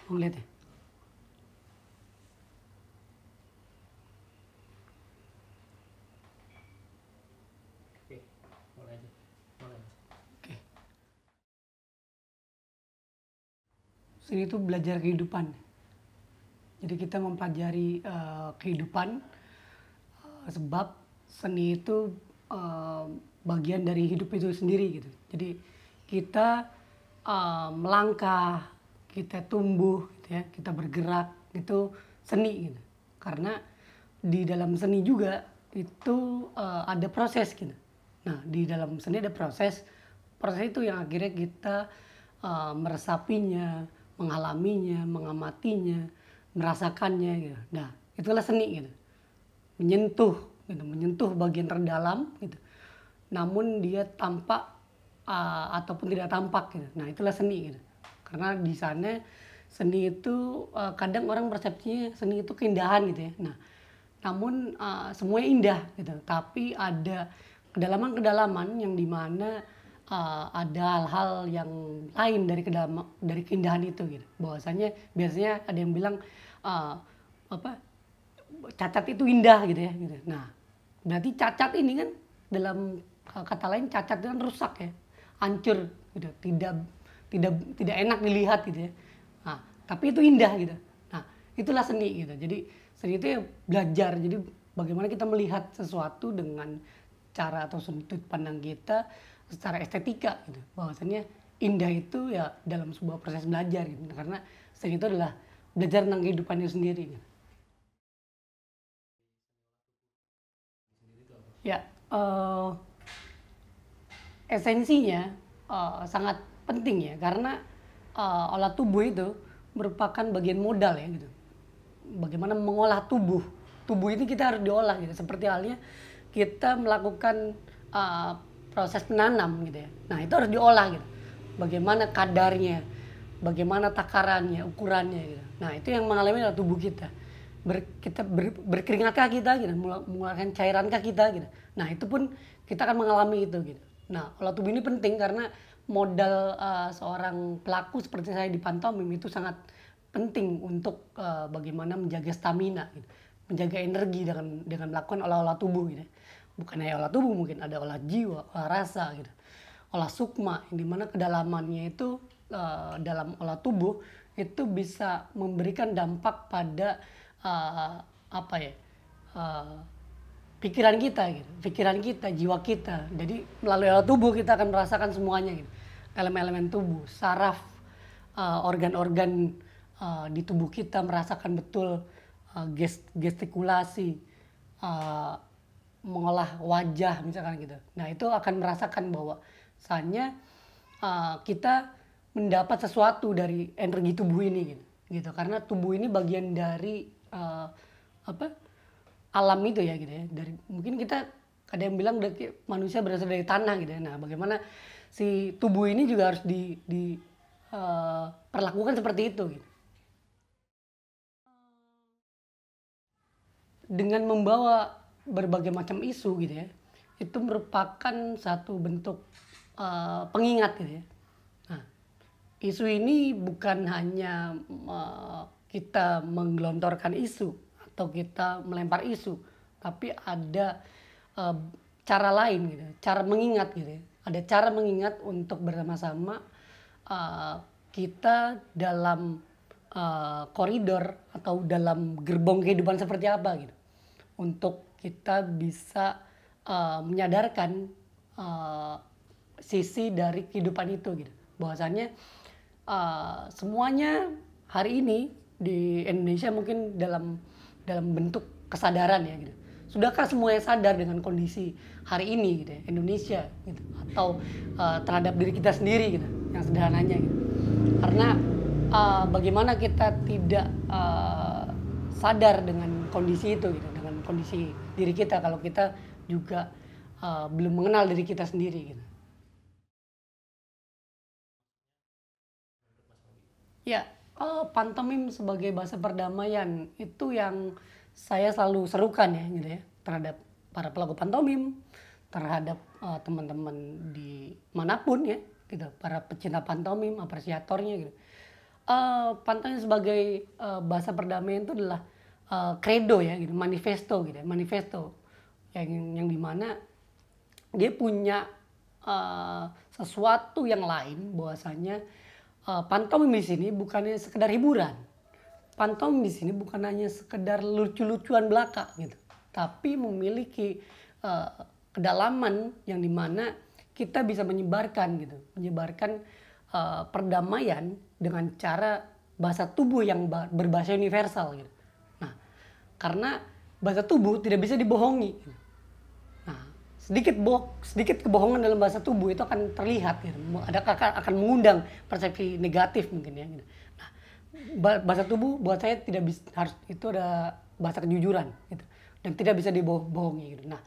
Mau lihat ya? Oke, mulai aja. Mulai. Oke. Seni itu belajar kehidupan. Jadi kita mempelajari kehidupan, sebab seni itu bagian dari hidup itu sendiri gitu. Jadi kita melangkah, kita tumbuh, gitu ya, kita bergerak itu seni gitu. Karena di dalam seni juga itu ada proses gitu. Nah di dalam seni ada proses, proses itu yang akhirnya kita meresapinya, mengalaminya, mengamatinya, merasakannya gitu. Nah itulah seni gitu, menyentuh gitu, menyentuh bagian terdalam gitu. Namun dia tampak ataupun tidak tampak gitu. Nah itulah seni gitu. Karena di sana seni itu kadang orang persepsinya seni itu keindahan gitu ya. Nah namun semuanya indah gitu. Tapi ada kedalaman-kedalaman yang dimana ada hal-hal yang lain dari dari keindahan itu gitu. Bahwasanya biasanya ada yang bilang apa cacat itu indah gitu ya gitu. Nah berarti cacat ini kan dalam kata lain cacat itu kan rusak ya, hancur gitu, tidak enak dilihat gitu ya. Nah tapi itu indah gitu. Nah itulah seni gitu. Jadi seni itu ya belajar, jadi bagaimana kita melihat sesuatu dengan cara atau sudut pandang kita secara estetika gitu. Bahwasanya indah itu ya dalam sebuah proses belajar gitu. Karena seni itu adalah belajar tentang kehidupannya sendiri gitu. Ya, esensinya sangat penting ya, karena olah tubuh itu merupakan bagian modal ya gitu. Bagaimana mengolah tubuh, tubuh ini kita harus diolah gitu. Seperti halnya kita melakukan proses menanam gitu ya. Nah itu harus diolah gitu. Bagaimana kadarnya, bagaimana takarannya, ukurannya gitu. Nah itu yang mengalami adalah tubuh kita. Kita berkeringatkah kita gitu, mengeluarkan cairankah kita gitu. Nah itu pun kita akan mengalami itu gitu. Nah olah tubuh ini penting karena modal seorang pelaku seperti saya di pantomim itu sangat penting untuk bagaimana menjaga stamina gitu. Menjaga energi dengan melakukan olah-olah tubuh gitu. Bukan hanya olah tubuh, mungkin ada olah jiwa, olah rasa gitu. Olah sukma yang dimana kedalamannya itu dalam olah tubuh itu bisa memberikan dampak pada apa ya, pikiran kita gitu, pikiran kita, jiwa kita. Jadi melalui olah tubuh kita akan merasakan semuanya gitu, elemen-elemen tubuh, saraf, organ-organ di tubuh kita merasakan betul gestikulasi, mengolah wajah misalkan gitu. Nah itu akan merasakan bahwa misalnya kita mendapat sesuatu dari energi tubuh ini gitu. Karena tubuh ini bagian dari apa alam itu ya gitu ya. Dari mungkin kita ada yang bilang manusia berasal dari tanah gitu ya. Nah bagaimana si tubuh ini juga harus perlakukan seperti itu gitu. Dengan membawa berbagai macam isu gitu ya, itu merupakan satu bentuk pengingat gitu ya. Nah, isu ini bukan hanya kita menggelontorkan isu atau kita melempar isu, tapi ada uh, cara lain gitu, cara mengingat gitu ya. Ada cara mengingat untuk bersama-sama kita dalam koridor atau dalam gerbong kehidupan seperti apa gitu. Untuk kita bisa menyadarkan sisi dari kehidupan itu gitu. Bahwasannya semuanya hari ini di Indonesia mungkin dalam bentuk kesadaran ya gitu. Sudahkah semuanya sadar dengan kondisi hari ini gitu ya, Indonesia gitu, atau terhadap diri kita sendiri gitu, yang sederhananya gitu. Karena bagaimana kita tidak sadar dengan kondisi itu gitu, dengan kondisi diri kita kalau kita juga belum mengenal diri kita sendiri gitu. Ya, pantomim sebagai bahasa perdamaian itu yang saya selalu serukan ya gitu ya, terhadap para pelaku pantomim, terhadap teman-teman di manapun ya gitu, para pecinta pantomim, apresiatornya gitu. Pantomim sebagai bahasa perdamaian itu adalah credo ya gitu, manifesto gitu ya, manifesto yang dimana dia punya sesuatu yang lain, bahwasanya pantomim di sini bukannya sekedar hiburan. Pantomim di sini bukan hanya sekedar lucu-lucuan belaka gitu, tapi memiliki kedalaman yang dimana kita bisa menyebarkan gitu, menyebarkan perdamaian dengan cara bahasa tubuh yang berbahasa universal gitu. Nah, karena bahasa tubuh tidak bisa dibohongi. Gitu. Nah, sedikit kebohongan dalam bahasa tubuh itu akan terlihat gitu. Akan mengundang persepsi negatif mungkin ya gitu. Nah, bahasa tubuh buat saya tidak bisa, harus itu ada bahasa kejujuran gitu dan tidak bisa dibohongi gitu. Nah,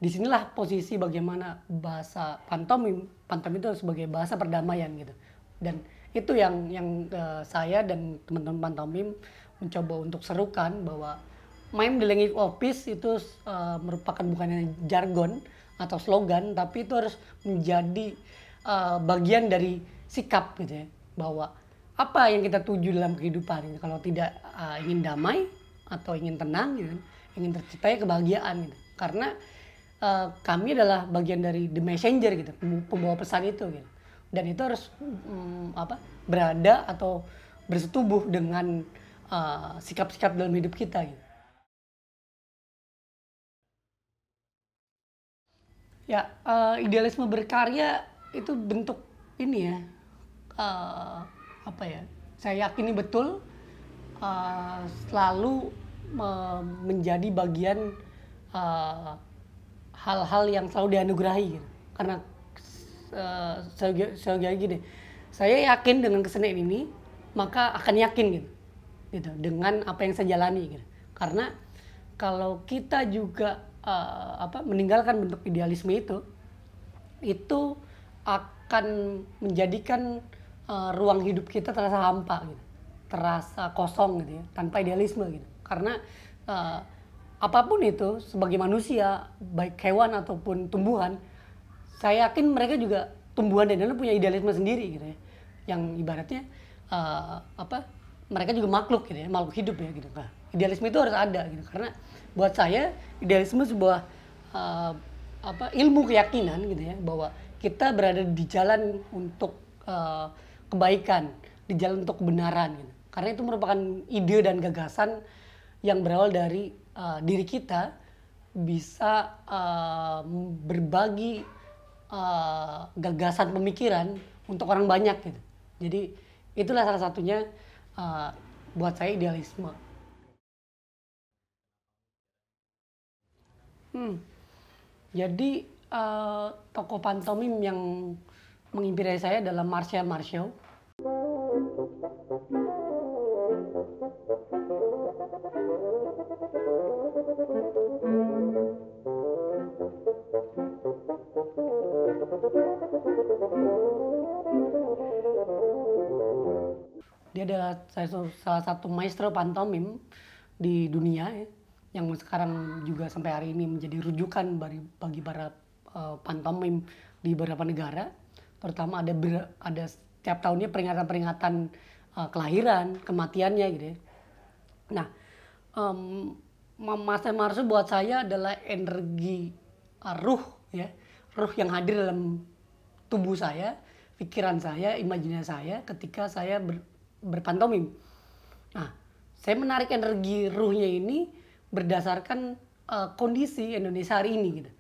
disinilah posisi bagaimana bahasa pantomim itu sebagai bahasa perdamaian gitu. Dan itu yang saya dan teman-teman pantomim mencoba untuk serukan bahwa main the language of peace itu merupakan bukannya jargon atau slogan, tapi itu harus menjadi bagian dari sikap gitu ya, bahwa apa yang kita tuju dalam kehidupan ini, kalau tidak ingin damai atau ingin tenang gitu, ingin terciptanya kebahagiaan gitu. Karena kami adalah bagian dari the messenger gitu, pembawa pesan itu gitu. Dan itu harus berada atau bersetubuh dengan sikap-sikap dalam hidup kita gitu. Ya, idealisme berkarya itu bentuk ini ya, apa ya, saya yakini betul selalu menjadi bagian hal-hal yang selalu dianugerahi gitu. Karena saya gini, saya yakin dengan kesenian ini, maka akan yakin gitu dengan apa yang saya jalani gitu. Karena kalau kita juga meninggalkan bentuk idealisme itu akan menjadikan ruang hidup kita terasa hampa gitu, terasa kosong gitu ya, tanpa idealisme gitu. Karena apapun itu sebagai manusia, baik hewan ataupun tumbuhan, saya yakin mereka juga tumbuhan dan punya idealisme sendiri gitu ya, yang ibaratnya mereka juga makhluk gitu ya, makhluk hidup ya gitu. Nah, idealisme itu harus ada gitu, karena buat saya idealisme sebuah ilmu keyakinan gitu ya, bahwa kita berada di jalan untuk kebaikan, di jalan untuk kebenaran gitu. Karena itu merupakan ide dan gagasan yang berawal dari diri kita bisa berbagi gagasan pemikiran untuk orang banyak gitu. Jadi itulah salah satunya buat saya idealisme. Jadi tokoh pantomim yang menginspirasi saya adalah Marcia Martial. Dia adalah salah satu maestro pantomim di dunia ya, yang sekarang juga sampai hari ini menjadi rujukan bagi para pantomim di beberapa negara. Terutama ada setiap tahunnya peringatan kelahiran, kematiannya gitu ya. Nah, Mas Marsu buat saya adalah energi ruh ya, ruh yang hadir dalam tubuh saya, pikiran saya, imajinasi saya ketika saya berpantomim. Nah, saya menarik energi ruhnya ini berdasarkan kondisi Indonesia hari ini gitu.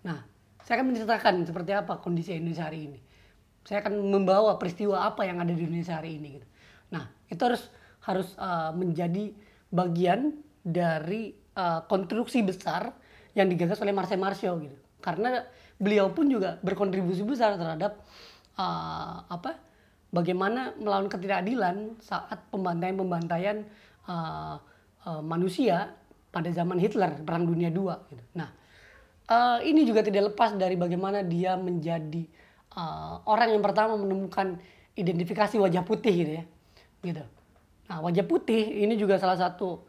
Nah, saya akan menceritakan seperti apa kondisi Indonesia hari ini. Saya akan membawa peristiwa apa yang ada di Indonesia hari ini gitu. Nah, itu harus menjadi bagian dari konstruksi besar yang digagas oleh Marcel Marceau gitu. Karena beliau pun juga berkontribusi besar terhadap bagaimana melawan ketidakadilan saat pembantaian manusia pada zaman Hitler, Perang Dunia II gitu. Nah, ini juga tidak lepas dari bagaimana dia menjadi orang yang pertama menemukan identifikasi wajah putih gitu ya. Gitu. Nah, wajah putih ini juga salah satu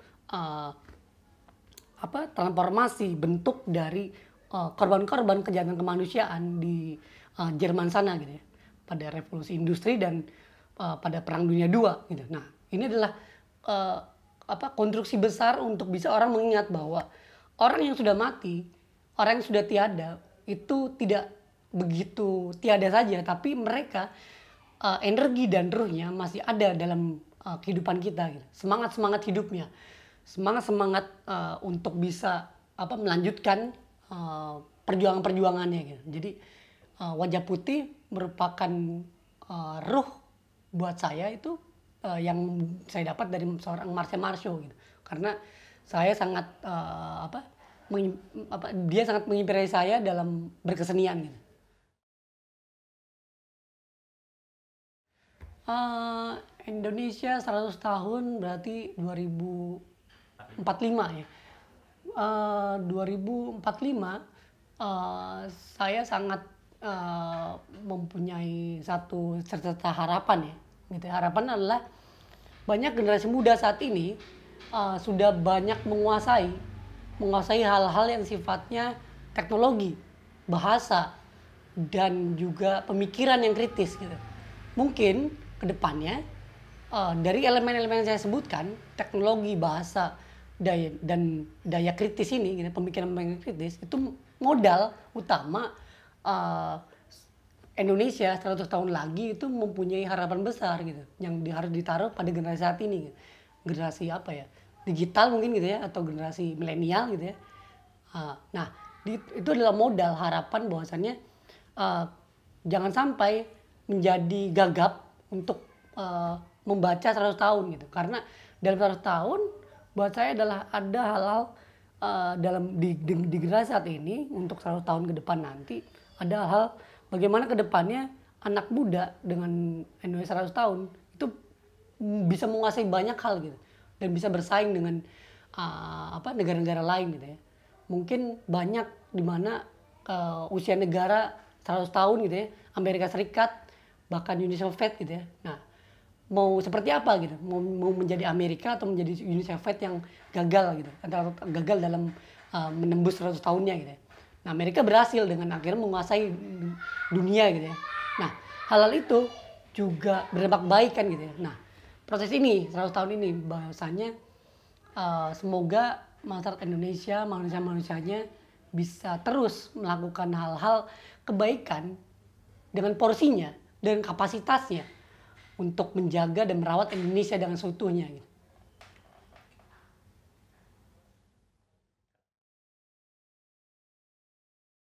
transformasi bentuk dari korban-korban kejahatan kemanusiaan di Jerman sana gitu ya. Pada revolusi industri dan pada Perang Dunia II gitu. Nah, ini adalah konstruksi besar untuk bisa orang mengingat bahwa orang yang sudah mati, orang yang sudah tiada itu tidak begitu tiada saja, tapi mereka energi dan ruhnya masih ada dalam kehidupan kita gitu. Semangat hidupnya, semangat untuk bisa melanjutkan perjuangannya gitu. Jadi wajah putih merupakan ruh buat saya itu yang saya dapat dari seorang Marcel Marceau gitu. Karena saya sangat dia sangat menginspirasi saya dalam berkesenian gitu. Indonesia 100 tahun berarti 2045 ya. 2045 saya sangat mempunyai satu cerita harapan ya. Gitu. Harapan adalah banyak generasi muda saat ini sudah banyak menguasai hal-hal yang sifatnya teknologi, bahasa, dan juga pemikiran yang kritis gitu. Mungkin kedepannya dari elemen-elemen yang saya sebutkan, teknologi, bahasa, daya kritis ini, gitu, pemikiran kritis itu modal utama Indonesia 100 tahun lagi itu mempunyai harapan besar gitu, yang harus ditaruh pada generasi saat ini gitu. Generasi digital mungkin gitu ya, atau generasi milenial gitu ya. Nah, itu adalah modal harapan bahwasannya jangan sampai menjadi gagap untuk membaca 100 tahun gitu. Karena dalam 100 tahun buat saya adalah ada hal-hal dalam di generasi saat ini untuk 100 tahun ke depan nanti ada hal bagaimana ke depannya anak muda dengan Indonesia 100 tahun itu bisa menguasai banyak hal gitu dan bisa bersaing dengan negara-negara lain gitu ya. Mungkin banyak di mana usia negara 100 tahun gitu ya, Amerika Serikat bahkan Uni Soviet gitu ya. Nah, mau seperti apa gitu? Mau menjadi Amerika atau menjadi Uni Soviet yang gagal gitu, atau gagal dalam menembus 100 tahunnya gitu ya. Nah, Amerika berhasil dengan akhirnya menguasai dunia gitu ya. Nah, hal-hal itu juga berdampak baik kan gitu ya. Nah, proses ini 100 tahun ini bahwasanya semoga masyarakat Indonesia, manusia-manusianya bisa terus melakukan hal-hal kebaikan dengan porsinya dan kapasitasnya untuk menjaga dan merawat Indonesia dengan seutuhnya gitu.